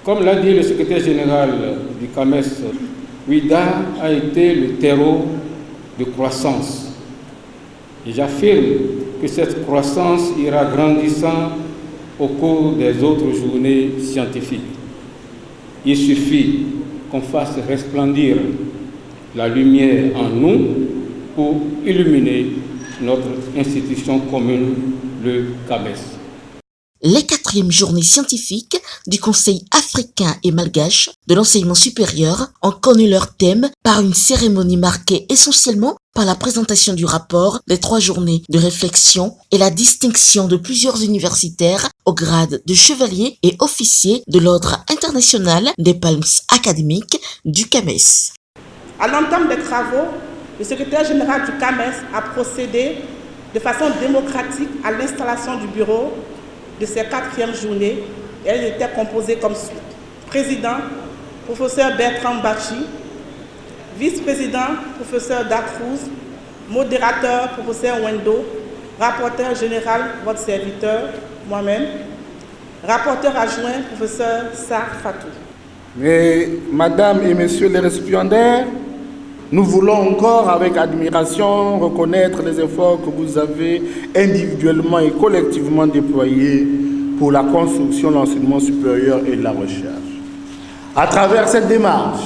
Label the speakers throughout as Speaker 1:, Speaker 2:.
Speaker 1: Comme l'a dit le secrétaire général du CAMES, Ouida a été le terreau de croissance. Et j'affirme que cette croissance ira grandissant au cours des autres journées scientifiques. Il suffit qu'on fasse resplendir la lumière en nous pour illuminer notre institution commune, le CAMES.
Speaker 2: Les 4e journées scientifiques du Conseil africain et malgache de l'enseignement supérieur ont connu leur thème par une cérémonie marquée essentiellement par la présentation du rapport des 3 journées de réflexion et la distinction de plusieurs universitaires au grade de chevalier et officier de l'Ordre international des palmes académiques du CAMES.
Speaker 3: À l'entame des travaux, le secrétaire général du CAMES a procédé de façon démocratique à l'installation du bureau de ces 4e journées. Elle était composée comme suit. Président, professeur Bertrand Bachi. Vice-président, professeur Dacruz. Modérateur, professeur Wendo. Rapporteur général, votre serviteur, moi-même. Rapporteur adjoint, professeur Sarr Fatou.
Speaker 4: Mais, Madame et Messieurs les récipiendaires, nous voulons encore avec admiration reconnaître les efforts que vous avez individuellement et collectivement déployés pour la construction de l'enseignement supérieur et de la recherche. À travers cette démarche,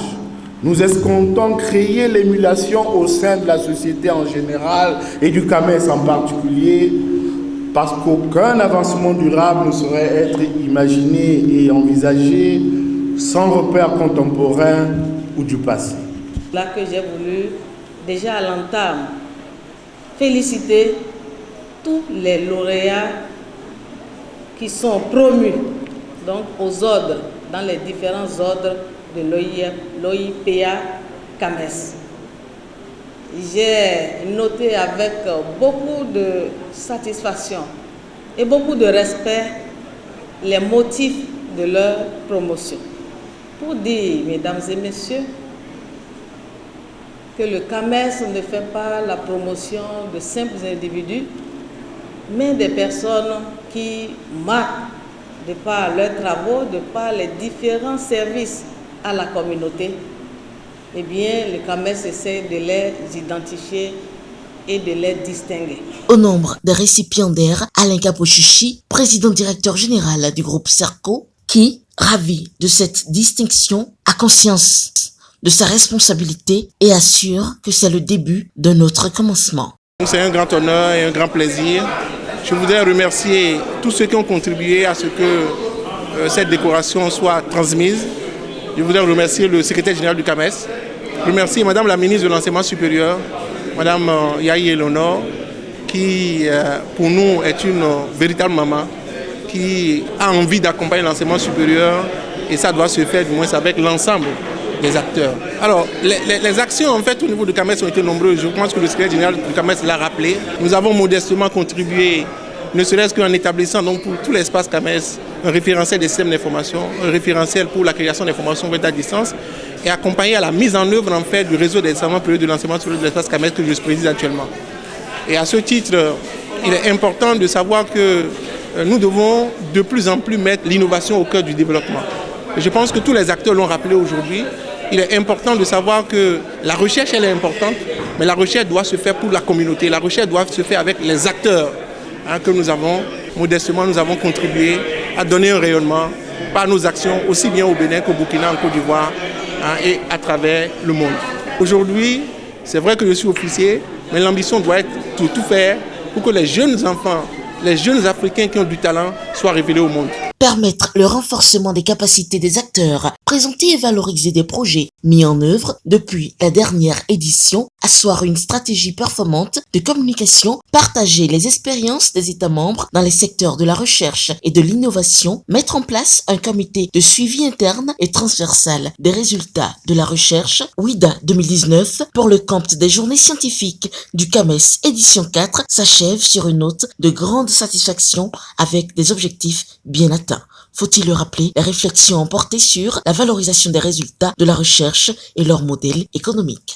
Speaker 4: nous escomptons créer l'émulation au sein de la société en général et du CAMES en particulier, parce qu'aucun avancement durable ne saurait être imaginé et envisagé sans repères contemporains ou du passé.
Speaker 5: Là que j'ai voulu, déjà à l'entame, féliciter tous les lauréats qui sont promus donc aux ordres, dans les différents ordres de l'OIPA CAMES. J'ai noté avec beaucoup de satisfaction et beaucoup de respect les motifs de leur promotion. Pour dire, mesdames et messieurs, que le CAMES ne fait pas la promotion de simples individus, mais des personnes qui marquent, de par leurs travaux, de par les différents services à la communauté, eh bien, le CAMES essaie de les identifier et de les distinguer.
Speaker 2: Au nombre des récipiendaires, Alain Kapochuchi, président directeur général du groupe CERCO, qui, ravi de cette distinction, a conscience de sa responsabilité et assure que c'est le début de notre commencement.
Speaker 6: C'est un grand honneur et un grand plaisir. Je voudrais remercier tous ceux qui ont contribué à ce que cette décoration soit transmise. Je voudrais remercier le secrétaire général du CAMES, remercier Madame la ministre de l'Enseignement supérieur, Madame Yahi Eleonore, qui pour nous est une véritable maman, qui a envie d'accompagner l'enseignement supérieur et ça doit se faire du moins avec l'ensemble des acteurs. Alors, les actions en fait au niveau du CAMES ont été nombreuses. Je pense que le secrétaire général du CAMES l'a rappelé. Nous avons modestement contribué, ne serait-ce qu'en établissant donc pour tout l'espace CAMES, un référentiel des systèmes d'information, un référentiel pour la création d'informations à distance et accompagné à la mise en œuvre en fait du réseau des enseignements périodiques de l'enseignement sur l'espace CAMES que je préside actuellement. Et à ce titre, il est important de savoir que nous devons de plus en plus mettre l'innovation au cœur du développement. Et je pense que tous les acteurs l'ont rappelé aujourd'hui. Il est important de savoir que la recherche, elle est importante, mais la recherche doit se faire pour la communauté. La recherche doit se faire avec les acteurs que nous avons. Modestement, nous avons contribué à donner un rayonnement par nos actions, aussi bien au Bénin qu'au Burkina, en Côte d'Ivoire et à travers le monde. Aujourd'hui, c'est vrai que je suis officier, mais l'ambition doit être de tout faire pour que les jeunes enfants, les jeunes Africains qui ont du talent soient révélés au monde.
Speaker 2: Permettre le renforcement des capacités des acteurs, présenter et valoriser des projets mis en œuvre depuis la dernière édition, asseoir une stratégie performante de communication, partager les expériences des États membres dans les secteurs de la recherche et de l'innovation, mettre en place un comité de suivi interne et transversal des résultats de la recherche, OUIDA 2019, pour le compte des journées scientifiques du CAMES édition 4, s'achève sur une note de grande satisfaction avec des objectifs bien atteints. Faut-il le rappeler, les réflexions ont porté sur la valorisation des résultats de la recherche et leur modèle économique.